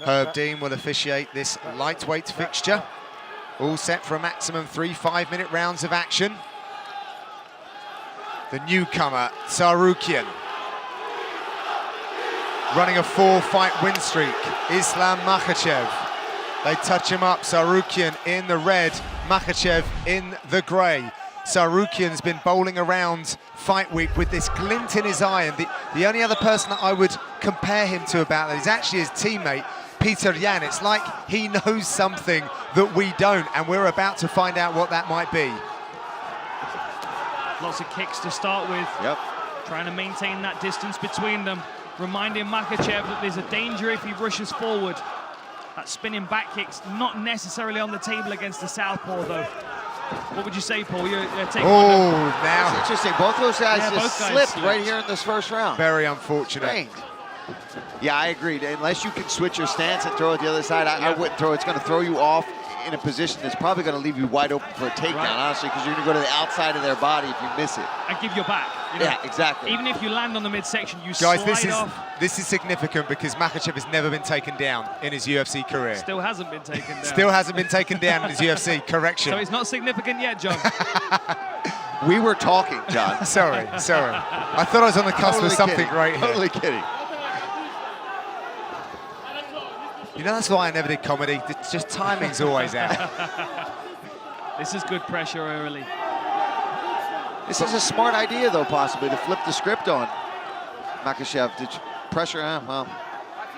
Herb Dean will officiate this lightweight fixture. All set for a maximum 3 5-minute rounds of action. The newcomer, Tsarukyan, running a 4-fight win streak. Islam Makhachev. They touch him up. Tsarukyan in the red, Makhachev in the grey. Tsarukyan's been bowling around fight week with this glint in his eye, and the only other person that I would compare him to about that is actually his teammate, Yan. It's like he knows something that we don't, and we're about to find out what that might be. Lots of kicks to start with. Yep. Trying to maintain that distance between them. Reminding Makhachev that there's a danger if he rushes forward. That spinning back kick's not necessarily on the table against the southpaw, though. What would you say, Paul? You're taking now. It's interesting. Both those guys just slipped slipped right here in this first round. Very unfortunate. Strange. Yeah, I agreed. Unless you can switch your stance and throw it the other side, I wouldn't throw. It's going to throw you off in a position that's probably going to leave you wide open for a takedown, honestly, because you're going to go to the outside of their body if you miss it. And give your back. You know, yeah, exactly. Even if you land on the midsection, you Guys, slide off. this is significant because Makhachev has never been taken down in his UFC career. Still hasn't been taken down. Still hasn't been taken down in his UFC. Correction. So it's not significant yet, John. We were talking, John. sorry. I thought I was on the cusp of something right here. Totally kidding. You know, that's why I never did comedy. It's just timing's always out. This is good pressure early. This is a smart idea, though, possibly, to flip the script on Makhachev. Did you pressure him? Well.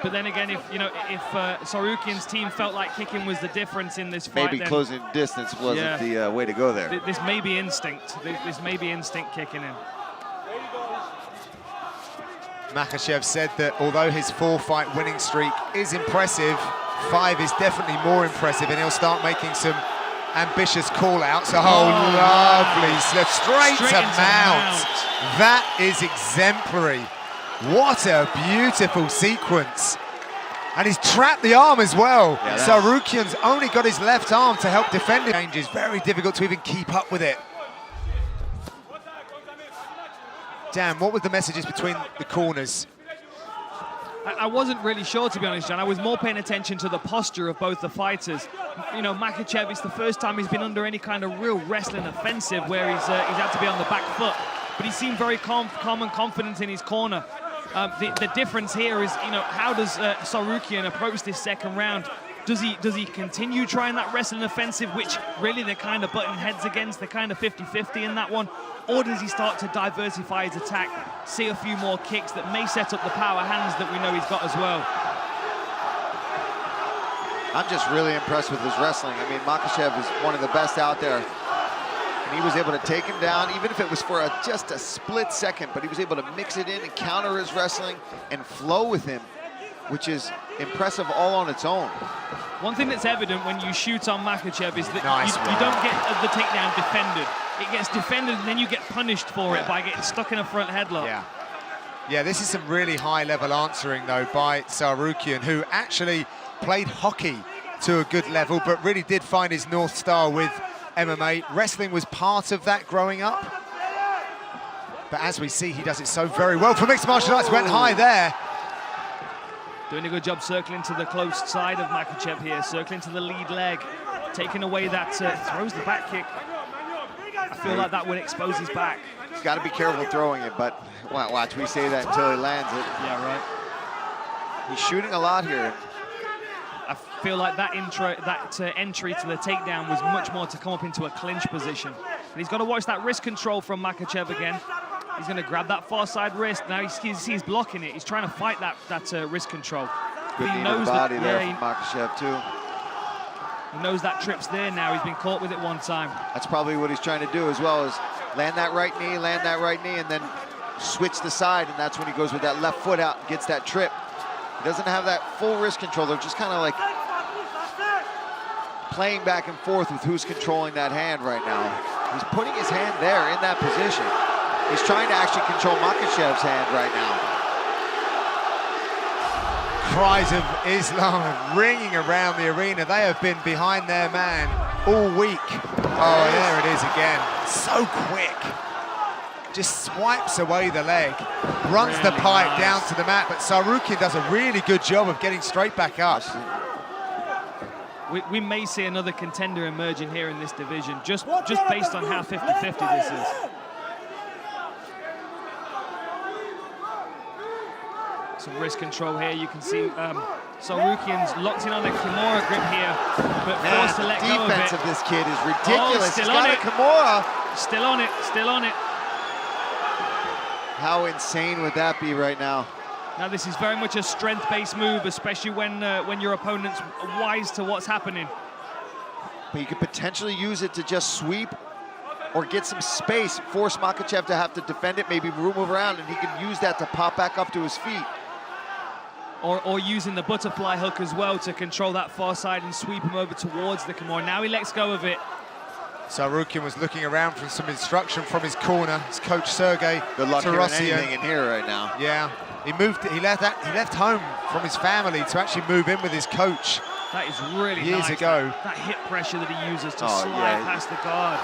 But then again, if Tsarukyan's team felt like kicking was the difference in this fight, maybe then closing distance wasn't the way to go there. This may be instinct. This may be instinct kicking in. Makhachev said that although his 4-fight winning streak is impressive, 5 is definitely more impressive, and he'll start making some ambitious call-outs. Oh, lovely slip straight to mount. That is exemplary. What a beautiful sequence. And he's trapped the arm as well. Yeah, Tsarukyan's only got his left arm to help defend it. It's very difficult to even keep up with it. Dan, what were the messages between the corners? I wasn't really sure, to be honest, John. I was more paying attention to the posture of both the fighters. You know, Makhachev, it's the first time he's been under any kind of real wrestling offensive where he's had to be on the back foot. But he seemed very calm and confident in his corner. The difference here is, you know, how does Tsarukyan approach this second round? Does he continue trying that wrestling offensive, which really they're kind of butting heads against? They're kind of 50-50 in that one. Or does he start to diversify his attack, see a few more kicks that may set up the power hands that we know he's got as well? I'm just really impressed with his wrestling. I mean, Makhachev is one of the best out there. And he was able to take him down, even if it was for just a split second, but he was able to mix it in and counter his wrestling and flow with him, which is impressive all on its own. One thing that's evident when you shoot on Makhachev is that you don't get the takedown defended. It gets defended and then you get punished for it by getting stuck in a front headlock. Yeah, this is some really high-level answering, though, by Tsarukyan, who actually played hockey to a good level, but really did find his North Star with MMA. Wrestling was part of that growing up. But as we see, he does it so very well for mixed martial arts. Went high there. Doing a good job circling to the close side of Makhachev here, circling to the lead leg, taking away that, throws the back kick. I feel like that would expose his back. He's got to be careful throwing it, but watch, we say that until he lands it. Yeah, right. He's shooting a lot here. I feel like that entry to the takedown was much more to come up into a clinch position. And he's got to watch that wrist control from Makhachev again. He's going to grab that far side wrist. Now he's blocking it. He's trying to fight that wrist control. Good knee to the body there from Makhachev too. He knows that trip's there now. He's been caught with it one time. That's probably what he's trying to do as well, is land that right knee, and then switch the side, and that's when he goes with that left foot out and gets that trip. He doesn't have that full wrist control. They're just kind of like playing back and forth with who's controlling that hand right now. He's putting his hand there in that position. He's trying to actually control Makhachev's hand right now. Cries of Islam ringing around the arena. They have been behind their man all week. Oh, there it is again. So quick. just swipes away the leg, runs the Really pipe nice. down to the mat, but Tsarukyan does a really good job of getting straight back up. We may see another contender emerging here in this division, just based on how 50-50 this is. Some wrist control here. You can see Tsarukyan's locked in on a Kimura grip here, but forced to let go of it. Defense of this kid is ridiculous. Still He's on got it. a Kimura. Still on it, still on it. How insane would that be right now? Now this is very much a strength-based move, especially when your opponent's wise to what's happening. But you could potentially use it to just sweep or get some space, force Makhachev to have to defend it, maybe move around, and he can use that to pop back up to his feet. Or using the butterfly hook as well to control that far side and sweep him over towards the Kimura. Now he lets go of it. Tsarukyan was looking around for some instruction from his corner, his coach Sergey. Good luck hearing Tsarukyan. anything in here right now. Yeah, he left home from his family to actually move in with his coach. That is really Years nice. ago. That hip pressure that he uses to Oh, slide yeah. past the guard.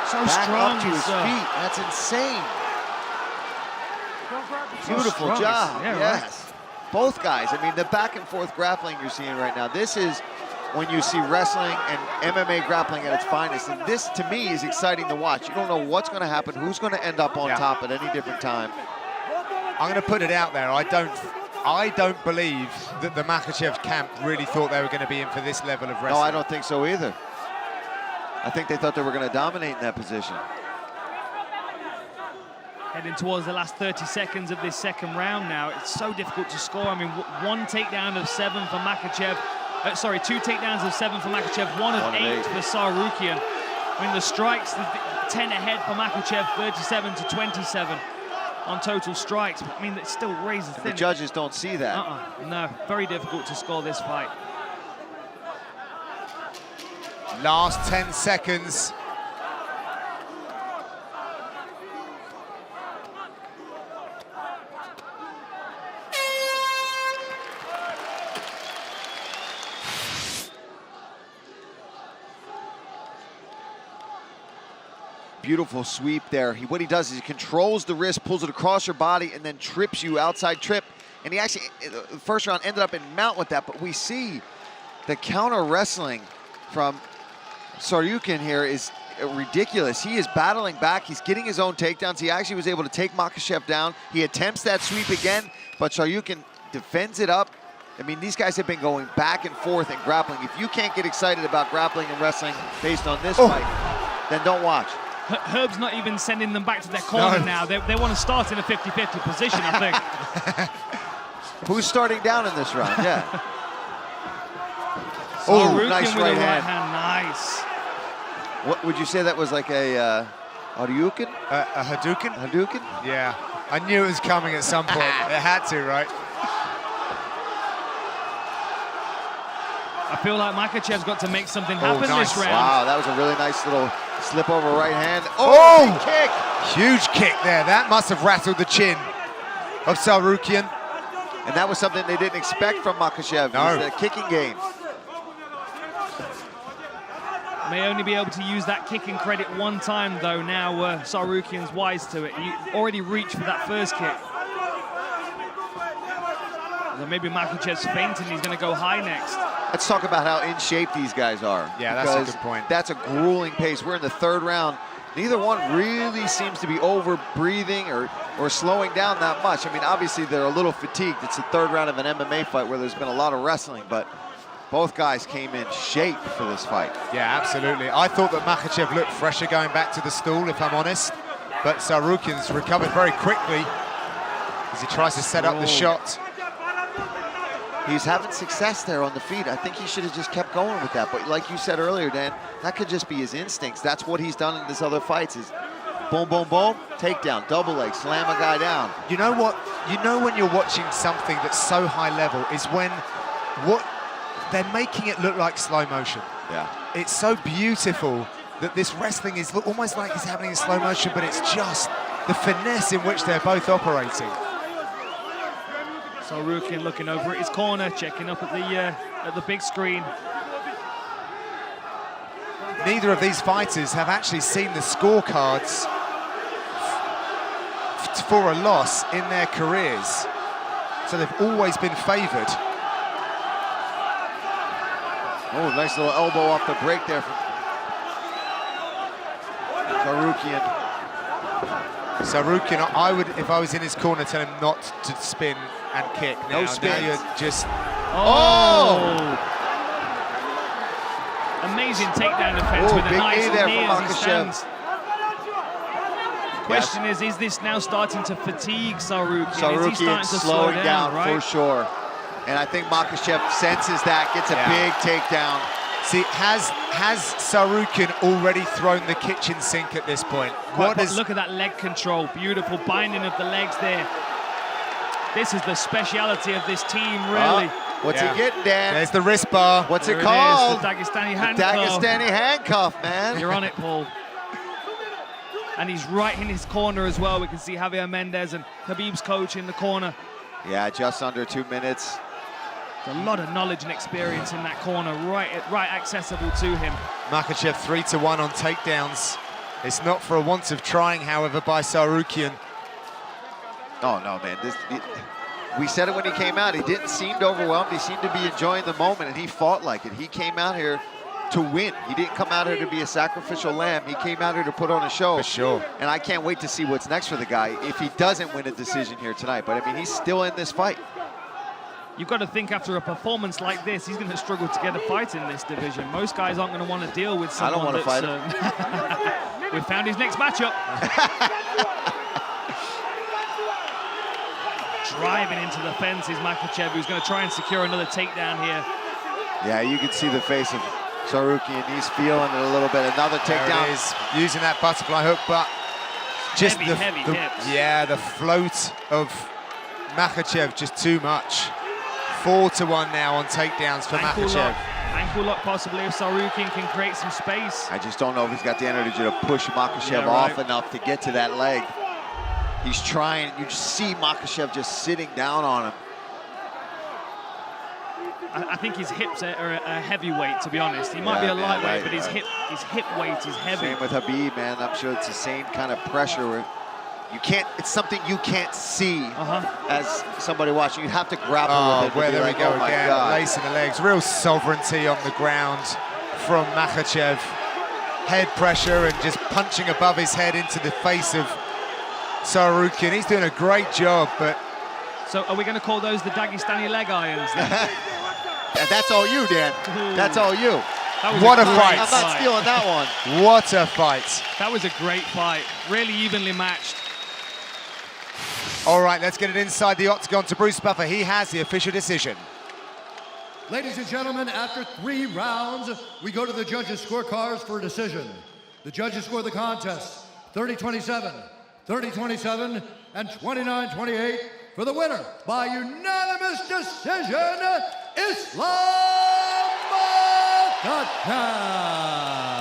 So Back strong. up to his feet. That's insane. Beautiful strong. job. Yeah, yes. right. Both guys. I mean, the back and forth grappling you're seeing right now. This is when you see wrestling and MMA grappling at its finest. And this, to me, is exciting to watch. You don't know what's going to happen, who's going to end up on top at any different time. I'm going to put it out there. I don't believe that the Makhachev camp really thought they were going to be in for this level of wrestling. No, I don't think so either. I think they thought they were going to dominate in that position. Heading towards the last 30 seconds of this second round now. It's so difficult to score. I mean, one takedown of 7 for Makhachev. Sorry, 2 takedowns of 7 for Makhachev, one of 8 for Tsarukyan. I mean, the strikes, the 10 ahead for Makhachev, 37 to 27 on total strikes. But, I mean, it still raises thin. The judges don't see that. No, very difficult to score this fight. Last 10 seconds. Beautiful sweep there. What he does is he controls the wrist, pulls it across your body, and then trips you outside trip. And he actually, the first round, ended up in mount with that. But we see the counter wrestling from Tsarukyan here is ridiculous. He is battling back. He's getting his own takedowns. He actually was able to take Makhachev down. He attempts that sweep again, but Tsarukyan defends it up. I mean, these guys have been going back and forth and grappling. If you can't get excited about grappling and wrestling based on this fight, then don't watch. Herb's not even sending them back to their corner now. They want to start in a 50-50 position, I think. Who's starting down in this round? Yeah. Tsarukyan nice with right a hand. Nice. What would you say that was, like a Hadouken? A Hadouken? Hadouken? Yeah, I knew it was coming at some point. It had to, right? I feel like Makhachev's got to make something happen nice. this round. Wow, that was a really nice little slip over right hand. Oh! Big kick! Huge kick there. That must have rattled the chin of Tsarukyan. And that was something they didn't expect from Makhachev. No. It was the kicking game. May only be able to use that kicking credit one time, though. Now Tsarukyan's wise to it. He already reached for that first kick. So maybe Makhachev's fainting. He's going to go high next. Let's talk about how in shape these guys are. Yeah, that's a because good point. That's a grueling pace. We're in the third round. Neither one really seems to be over-breathing or slowing down that much. I mean, obviously, they're a little fatigued. It's the third round of an MMA fight where there's been a lot of wrestling, but both guys came in shape for this fight. Yeah, absolutely. I thought that Makhachev looked fresher going back to the stool, if I'm honest. But Tsarukyan's recovered very quickly as he tries to set up the shot. He's having success there on the feet. I think he should have just kept going with that. But like you said earlier, Dan, that could just be his instincts. That's what he's done in his other fights is boom, boom, boom, takedown, double leg, slam a guy down. You know what? You know when you're watching something that's so high level is when they're making it look like slow motion. Yeah. It's It's so beautiful that this wrestling is almost like it's happening in slow motion, but it's just the finesse in which they're both operating. Tsarukyan looking over at his corner, checking up at the big screen. Neither of these fighters have actually seen the scorecards for a loss in their careers. So they've always been favoured. Oh, nice little elbow off the break there from Tsarukyan. Tsarukyan, I would, if I was in his corner, tell him not to spin and kick. No Now spin. you're just... Oh! Amazing takedown defense Oh, with a big nice knee there knee from as he Makhachev. stands. Question is this now starting to fatigue Tsarukyan? Is he Tsarukyan starting to slow slowing down right? for sure. And I think Makhachev senses that, gets a big takedown. See, has Tsarukyan already thrown the kitchen sink at this point? Look at that leg control, beautiful binding of the legs there. This is the speciality of this team, really. What's he getting, Dan? There's the wrist bar. What's There it called? The Dagestani handcuff. Dagestani handcuff, man. You're on it, Paul. And he's right in his corner as well. We can see Javier Mendez and Khabib's coach in the corner. Yeah, just under 2 minutes. There's a lot of knowledge and experience in that corner, right accessible to him. Makhachev 3-1 on takedowns. It's not for a want of trying, however, by Tsarukyan. Oh, no, man. We said it when he came out. He didn't seem overwhelmed. He seemed to be enjoying the moment, and he fought like it. He came out here to win. He didn't come out here to be a sacrificial lamb. He came out here to put on a show. For sure. And I can't wait to see what's next for the guy if he doesn't win a decision here tonight. But, I mean, he's still in this fight. You've got to think after a performance like this, he's going to struggle to get a fight in this division. Most guys aren't going to want to deal with someone I don't want to fight him. We've found his next matchup. Driving into the fence is Makhachev, who's going to try and secure another takedown here. Yeah, you can see the face of Tsarukyan. He's feeling it a little bit. Another takedown. There it is, using that butterfly hook, but just heavy hips. Yeah, the float of Makhachev just too much. 4-1 now on takedowns for Makhachev. Ankle lock possibly if Tsarukyan can create some space. I just don't know if he's got the energy to push Makhachev off enough to get to that leg. He's trying. You just see Makhachev just sitting down on him. I think his hips are a heavyweight, to be honest. He might be a lightweight, but his hip weight is heavy. Same with Khabib, man. I'm sure it's the same kind of pressure where you can't, it's something you can't see as somebody watching. You have to grapple with it. Where there we go oh again, lacing the legs. Real sovereignty on the ground from Makhachev. Head pressure and just punching above his head into the face of Tsarukyan. He's doing a great job, but... So are we going to call those the Dagestani leg irons then? That's all you, Dan. That's all you. What a fight. I'm not stealing that one. What a fight. That was a great fight. Really evenly matched. All right, let's get it inside the octagon to Bruce Buffer. He has the official decision. Ladies and gentlemen, after 3 rounds, we go to the judges' scorecards for a decision. The judges score the contest 30-27, 30-27, and 29-28 for the winner by unanimous decision, Islam Makhachev.